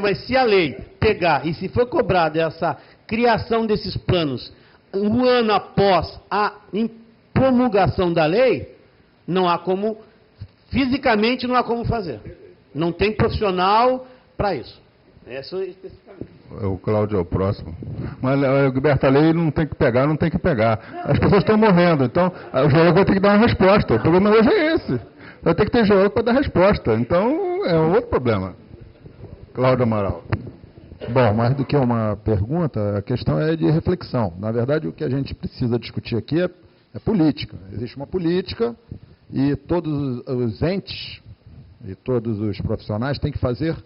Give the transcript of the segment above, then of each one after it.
Mas se a lei pegar e se for cobrada essa criação desses planos um ano após a promulgação da lei, não há como, fisicamente não há como fazer. Não tem profissional para isso. Essa especificamente. O Cláudio é o próximo. Mas, Gilberto, a lei não tem que pegar, não tem que pegar. As pessoas estão morrendo, então o geólogo vai ter que dar uma resposta. O problema hoje é esse. Vai ter que ter geólogo para dar resposta. Então, é um outro problema. Cláudio Amaral. Bom, mais do que uma pergunta, a questão é de reflexão. Na verdade, o que a gente precisa discutir aqui é política. Existe uma política e todos os entes e todos os profissionais têm que fazer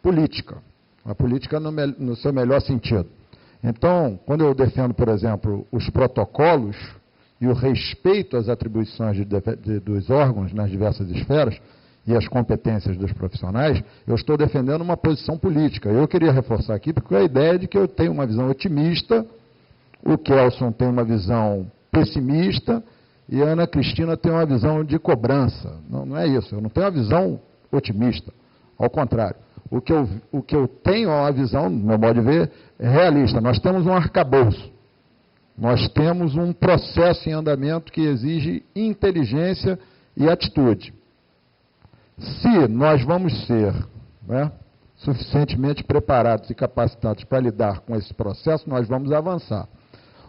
política. A política no seu melhor sentido. Então, quando eu defendo, por exemplo, os protocolos e o respeito às atribuições dos órgãos nas diversas esferas e as competências dos profissionais, eu estou defendendo uma posição política. Eu queria reforçar aqui, porque a ideia é de que eu tenho uma visão otimista, o Kelson tem uma visão pessimista e a Ana Cristina tem uma visão de cobrança. Não é isso, eu não tenho uma visão otimista, ao contrário. O que eu tenho é uma visão, no meu modo de ver, realista. Nós temos um arcabouço. Nós temos um processo em andamento que exige inteligência e atitude. Se nós vamos ser suficientemente preparados e capacitados para lidar com esse processo, nós vamos avançar.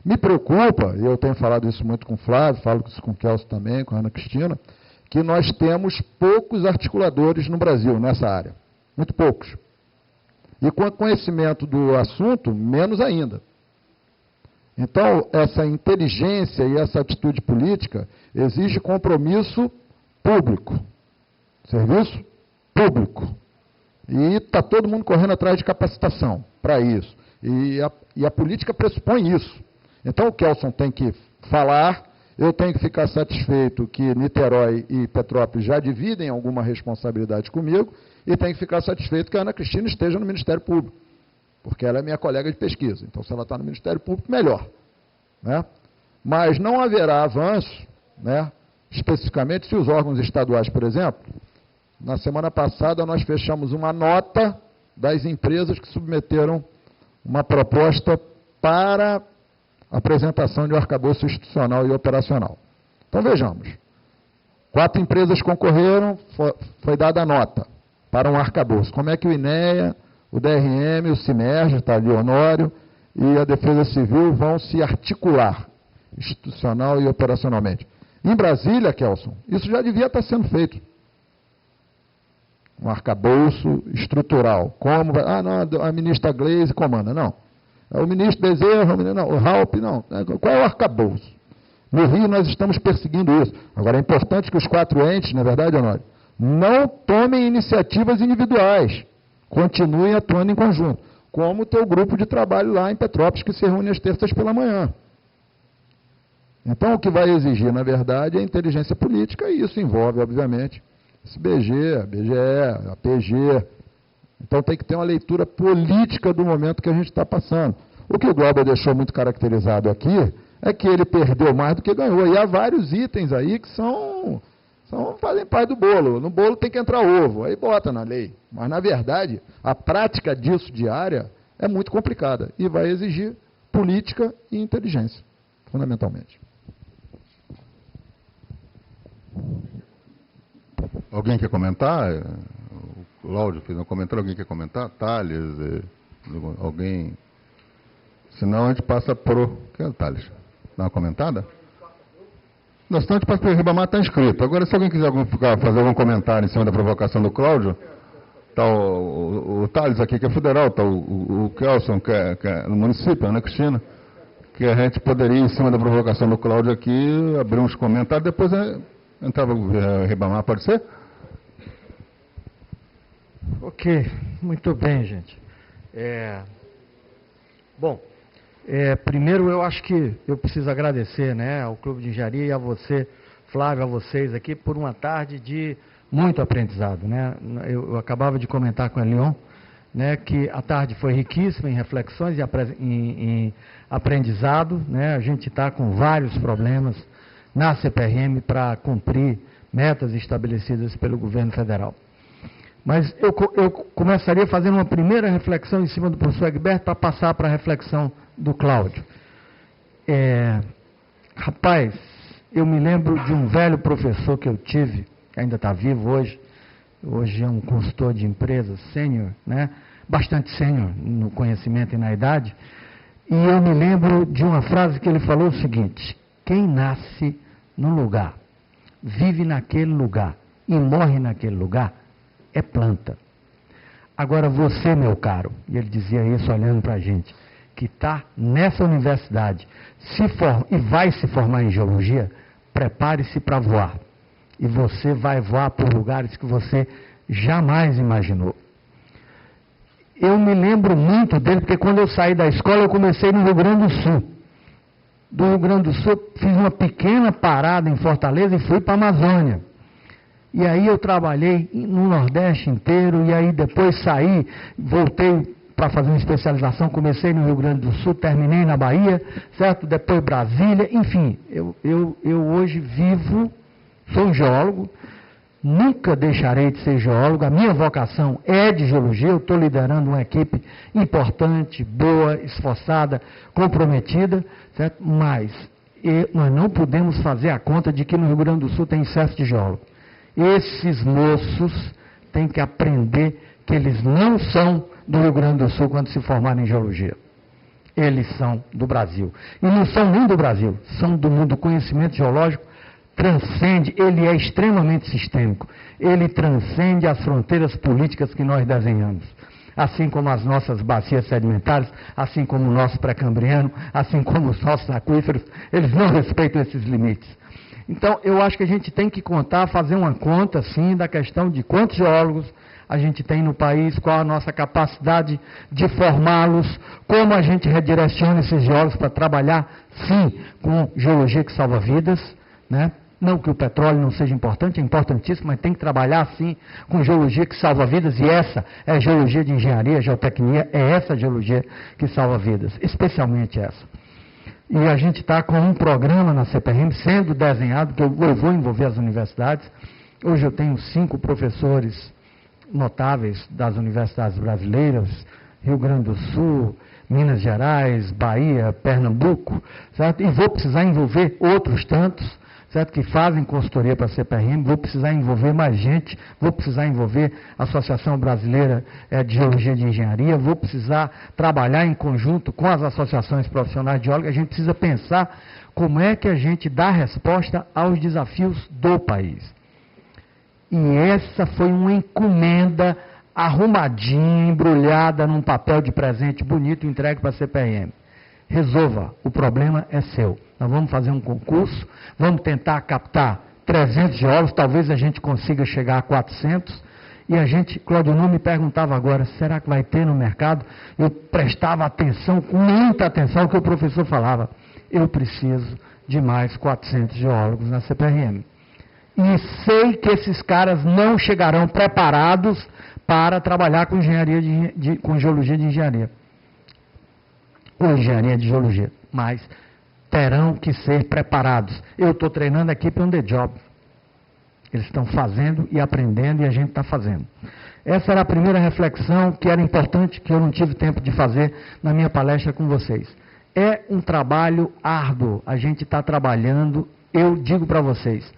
Me preocupa, e eu tenho falado isso muito com o Flávio, falo isso com o Kelso também, com a Ana Cristina, que nós temos poucos articuladores no Brasil nessa área. Muito poucos. E com o conhecimento do assunto, menos ainda. Então, essa inteligência e essa atitude política exige compromisso público. Serviço público. E está todo mundo correndo atrás de capacitação para isso. E a política pressupõe isso. Então, o Kelson tem que falar, eu tenho que ficar satisfeito que Niterói e Petrópolis já dividem alguma responsabilidade comigo, e tenho que ficar satisfeito que a Ana Cristina esteja no Ministério Público, porque ela é minha colega de pesquisa. Então, se ela está no Ministério Público, melhor. Né? Mas não haverá avanço, especificamente se os órgãos estaduais, por exemplo, na semana passada nós fechamos uma nota das empresas que submeteram uma proposta para apresentação de um arcabouço institucional e operacional. Então, vejamos. 4 empresas concorreram, foi dada a nota para um arcabouço. Como é que o INEA, o DRM, o CIMERJ, está ali, Honório, e a Defesa Civil vão se articular institucional e operacionalmente? Em Brasília, Kelson, isso já devia estar sendo feito. Um arcabouço estrutural. Como? Não, a ministra Gleisi comanda. Não. O ministro Bezerra, não, o Raup, não. Qual é o arcabouço? No Rio nós estamos perseguindo isso. Agora, é importante que os 4 entes, na é verdade, Honório, não tomem iniciativas individuais. Continuem atuando em conjunto. Como o teu grupo de trabalho lá em Petrópolis, que se reúne às terças pela manhã. Então, o que vai exigir, na verdade, é inteligência política, e isso envolve, obviamente, esse BG, a BGE, a PG. Então, tem que ter uma leitura política do momento que a gente está passando. O que o Glauber deixou muito caracterizado aqui é que ele perdeu mais do que ganhou. E há vários itens aí que fazem parte do bolo. No bolo tem que entrar ovo, aí bota na lei. Mas, na verdade, a prática disso diária é muito complicada e vai exigir política e inteligência, fundamentalmente. Alguém quer comentar? O Cláudio fez um comentário, alguém quer comentar? Thales, alguém? Senão a gente passa pro... Quem é o Thales? Dá uma comentada? Não, senão a gente passa para o Ribamar, está inscrito. Agora, se alguém quiser fazer algum comentário em cima da provocação do Cláudio, está o Thales aqui, que é federal, está o Kelson, que é no município, Ana Cristina, que a gente poderia, em cima da provocação do Cláudio aqui, abrir uns comentários, depois entrava o Ribamar, pode ser? Ok, muito bem, gente. Primeiro, eu acho que eu preciso agradecer, ao Clube de Engenharia e a você, Flávio, a vocês aqui, por uma tarde de muito aprendizado. Eu acabava de comentar com a Leon, que a tarde foi riquíssima em reflexões e em aprendizado. A gente está com vários problemas na CPRM para cumprir metas estabelecidas pelo governo federal. Mas eu começaria fazendo uma primeira reflexão em cima do professor Egberto para passar para a reflexão do Cláudio. Rapaz, eu me lembro de um velho professor que eu tive, que ainda está vivo hoje é um consultor de empresas, sênior, né? Bastante sênior no conhecimento e na idade, e eu me lembro de uma frase que ele falou o seguinte: quem nasce num lugar, vive naquele lugar e morre naquele lugar, é planta. Agora você, meu caro, e ele dizia isso olhando para a gente, que está nessa universidade e vai se formar em geologia, prepare-se para voar. E você vai voar por lugares que você jamais imaginou. Eu me lembro muito dele, porque quando eu saí da escola, eu comecei no Rio Grande do Sul. Do Rio Grande do Sul, fiz uma pequena parada em Fortaleza e fui para a Amazônia. E aí eu trabalhei no Nordeste inteiro, e aí depois saí, voltei para fazer uma especialização, comecei no Rio Grande do Sul, terminei na Bahia, certo? Depois Brasília, enfim, eu hoje vivo, sou um geólogo, nunca deixarei de ser geólogo, a minha vocação é de geologia, eu estou liderando uma equipe importante, boa, esforçada, comprometida, certo? Mas nós não podemos fazer a conta de que no Rio Grande do Sul tem excesso de geólogo. Esses moços têm que aprender que eles não são do Rio Grande do Sul quando se formarem em geologia. Eles são do Brasil. E não são nem do Brasil, são do mundo. O conhecimento geológico transcende, ele é extremamente sistêmico. Ele transcende as fronteiras políticas que nós desenhamos. Assim como as nossas bacias sedimentares, assim como o nosso pré-cambriano, assim como os nossos aquíferos, eles não respeitam esses limites. Então, eu acho que a gente tem que fazer uma conta, sim, da questão de quantos geólogos a gente tem no país, qual a nossa capacidade de formá-los, como a gente redireciona esses geólogos para trabalhar, sim, com geologia que salva vidas, né? Não que o petróleo não seja importante, é importantíssimo, mas tem que trabalhar, sim, com geologia que salva vidas, e essa é a geologia de engenharia, geotecnia, é essa geologia que salva vidas, especialmente essa. E a gente está com um programa na CPRM sendo desenhado, que eu vou envolver as universidades. Hoje eu tenho 5 professores notáveis das universidades brasileiras, Rio Grande do Sul, Minas Gerais, Bahia, Pernambuco, certo? E vou precisar envolver outros tantos, certo? Que fazem consultoria para a CPRM, vou precisar envolver mais gente, vou precisar envolver a Associação Brasileira de Geologia de Engenharia, vou precisar trabalhar em conjunto com as associações profissionais de geólogos. A gente precisa pensar como é que a gente dá resposta aos desafios do país. E essa foi uma encomenda arrumadinha, embrulhada num papel de presente bonito, entregue para a CPRM. Resolva, o problema é seu. Nós vamos fazer um concurso, vamos tentar captar 300 geólogos, talvez a gente consiga chegar a 400. E a gente, Cláudio Nunes me perguntava agora, será que vai ter no mercado? Eu prestava atenção, com muita atenção, ao que o professor falava. Eu preciso de mais 400 geólogos na CPRM. E sei que esses caras não chegarão preparados para trabalhar com com geologia de engenharia. Ou engenharia de geologia. Mas terão que ser preparados. Eu estou treinando a equipe on the job. Eles estão fazendo e aprendendo e a gente está fazendo. Essa era a primeira reflexão que era importante, que eu não tive tempo de fazer na minha palestra com vocês. É um trabalho árduo. A gente está trabalhando, eu digo para vocês,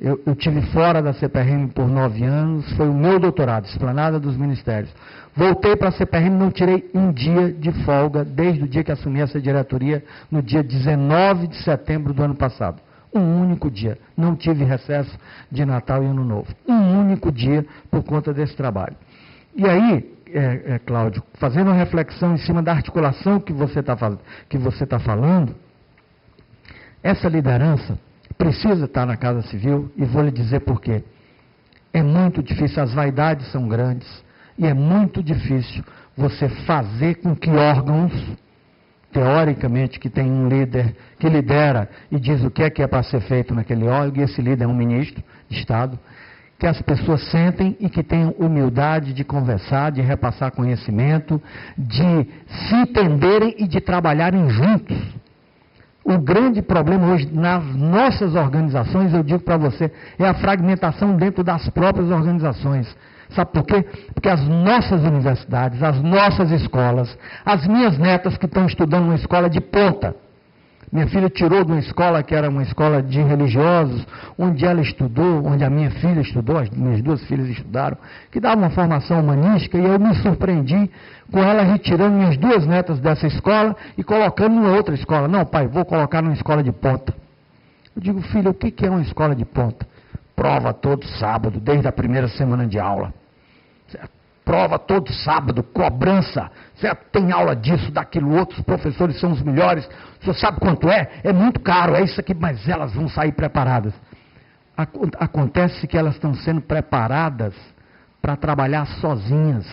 eu tive fora da CPRM por 9 anos, foi o meu doutorado, Esplanada dos Ministérios. Voltei para a CPRM, não tirei um dia de folga, desde o dia que assumi essa diretoria, no dia 19 de setembro do ano passado. Um único dia. Não tive recesso de Natal e Ano Novo. Um único dia por conta desse trabalho. E aí, Cláudio, fazendo uma reflexão em cima da articulação que você está falando, essa liderança precisa estar na Casa Civil, e vou lhe dizer por quê. É muito difícil, as vaidades são grandes, e é muito difícil você fazer com que órgãos, teoricamente, que tem um líder que lidera e diz o que é para ser feito naquele órgão, e esse líder é um ministro de Estado, que as pessoas sentem e que tenham humildade de conversar, de repassar conhecimento, de se entenderem e de trabalharem juntos. O grande problema hoje nas nossas organizações, eu digo para você, é a fragmentação dentro das próprias organizações. Sabe por quê? Porque as nossas universidades, as nossas escolas, as minhas netas que estão estudando numa escola de ponta. Minha filha tirou de uma escola que era uma escola de religiosos, onde ela estudou, onde a minha filha estudou, as minhas duas filhas estudaram, que dava uma formação humanística, e eu me surpreendi com ela retirando minhas duas netas dessa escola e colocando numa outra escola. Não, pai, vou colocar numa escola de ponta. Eu digo, filho, o que é uma escola de ponta? Prova todo sábado, desde a primeira semana de aula. Certo? Prova todo sábado, cobrança, certo? Tem aula disso, daquilo outro, os professores são os melhores. O senhor sabe quanto é? É muito caro, é isso aqui, mas elas vão sair preparadas. Acontece que elas estão sendo preparadas para trabalhar sozinhas,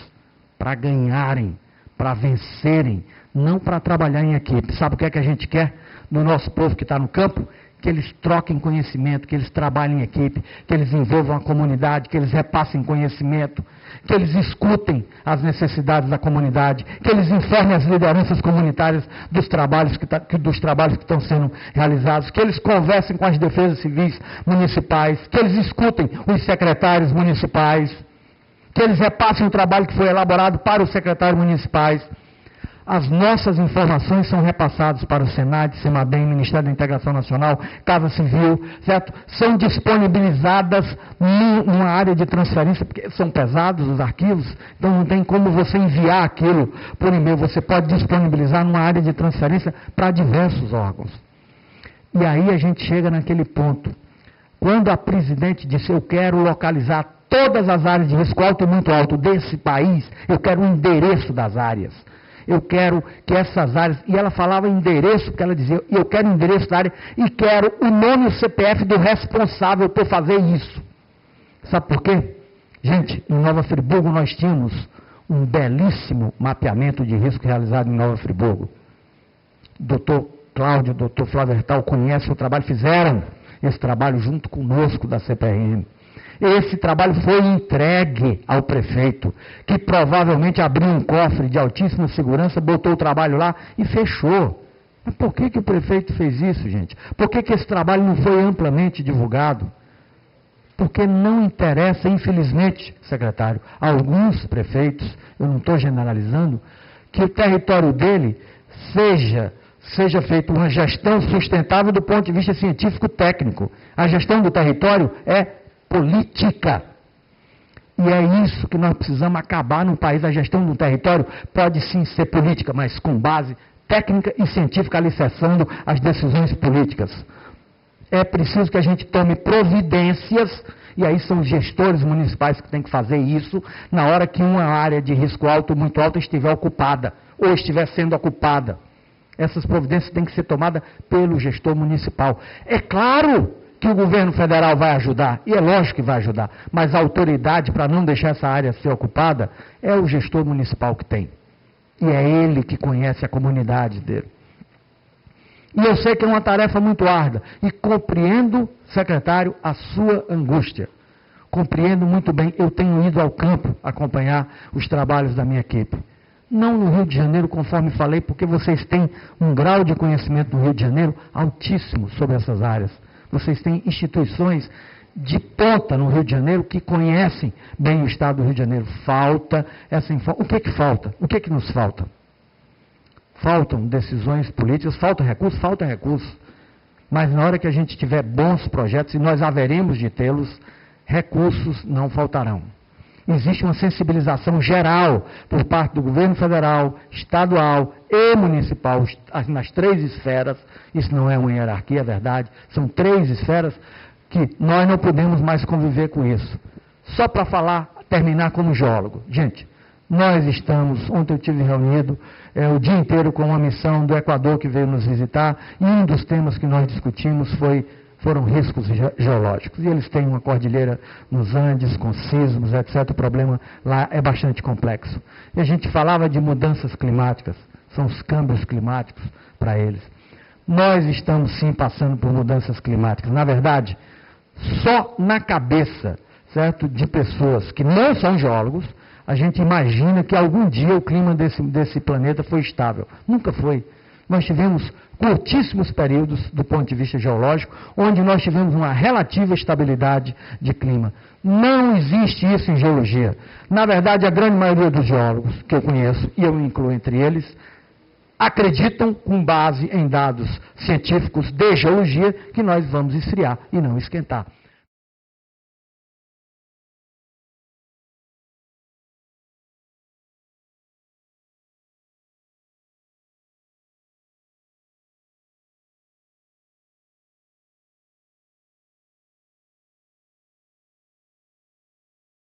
para ganharem, para vencerem, não para trabalhar em equipe. Sabe o que é que a gente quer no nosso povo que está no campo? Que eles troquem conhecimento, que eles trabalhem em equipe, que eles envolvam a comunidade, que eles repassem conhecimento, que eles escutem as necessidades da comunidade, que eles informem as lideranças comunitárias dos trabalhos que estão sendo realizados, que eles conversem com as defesas civis municipais, que eles escutem os secretários municipais, que eles repassem o trabalho que foi elaborado para os secretários municipais. As nossas informações são repassadas para o Senad, Semadem, Ministério da Integração Nacional, Casa Civil, certo? São disponibilizadas numa área de transferência, porque são pesados os arquivos, então não tem como você enviar aquilo por e-mail, você pode disponibilizar numa área de transferência para diversos órgãos. E aí a gente chega naquele ponto. Quando a presidente disse, eu quero localizar todas as áreas de risco alto e muito alto desse país, eu quero o endereço das áreas. Eu quero que essas áreas, e ela falava endereço, porque ela dizia, eu quero o endereço da área e quero o nome e o CPF do responsável por fazer isso. Sabe por quê? Gente, em Nova Friburgo nós tínhamos um belíssimo mapeamento de risco realizado em Nova Friburgo. Doutor Cláudio, doutor Flávio Hertal conhecem o trabalho, fizeram esse trabalho junto conosco da CPRM. Esse trabalho foi entregue ao prefeito, que provavelmente abriu um cofre de altíssima segurança, botou o trabalho lá e fechou. Mas por que o prefeito fez isso, gente? Por que esse trabalho não foi amplamente divulgado? Porque não interessa, infelizmente, secretário, a alguns prefeitos, eu não estou generalizando, que o território dele seja feita uma gestão sustentável do ponto de vista científico-técnico. A gestão do território é política. E é isso que nós precisamos acabar no país. A gestão do território pode sim ser política, mas com base técnica e científica alicerçando as decisões políticas. É preciso que a gente tome providências, e aí são os gestores municipais que têm que fazer isso, na hora que uma área de risco alto, muito alto, estiver ocupada, ou estiver sendo ocupada. Essas providências têm que ser tomadas pelo gestor municipal. É claro que o governo federal vai ajudar, e é lógico que vai ajudar, mas a autoridade para não deixar essa área ser ocupada é o gestor municipal que tem. E é ele que conhece a comunidade dele. E eu sei que é uma tarefa muito árdua, e compreendo, secretário, a sua angústia. Compreendo muito bem, eu tenho ido ao campo acompanhar os trabalhos da minha equipe. Não no Rio de Janeiro, conforme falei, porque vocês têm um grau de conhecimento no Rio de Janeiro altíssimo sobre essas áreas. Vocês têm instituições de ponta no Rio de Janeiro que conhecem bem o estado do Rio de Janeiro. Falta essa informação. O que falta? O que nos falta? Faltam decisões políticas, falta recurso. Mas na hora que a gente tiver bons projetos, e nós haveremos de tê-los, recursos não faltarão. Existe uma sensibilização geral por parte do governo federal, estadual e municipal, nas três esferas. Isso não é uma hierarquia, é verdade. São três esferas que nós não podemos mais conviver com isso. Só para terminar como geólogo. Gente, nós estamos, ontem eu estive reunido o dia inteiro com uma missão do Equador que veio nos visitar, e um dos temas que nós discutimos foram riscos geológicos. E eles têm uma cordilheira nos Andes, com sismos, etc. O problema lá é bastante complexo. E a gente falava de mudanças climáticas, são os câmbios climáticos para eles. Nós estamos sim passando por mudanças climáticas. Na verdade, só na cabeça, certo, de pessoas que não são geólogos, a gente imagina que algum dia o clima desse planeta foi estável. Nunca foi. nós tivemos curtíssimos períodos do ponto de vista geológico, onde nós tivemos uma relativa estabilidade de clima. Não existe isso em geologia. Na verdade, a grande maioria dos geólogos que eu conheço, e eu me incluo entre eles, acreditam, com base em dados científicos de geologia, que nós vamos esfriar e não esquentar.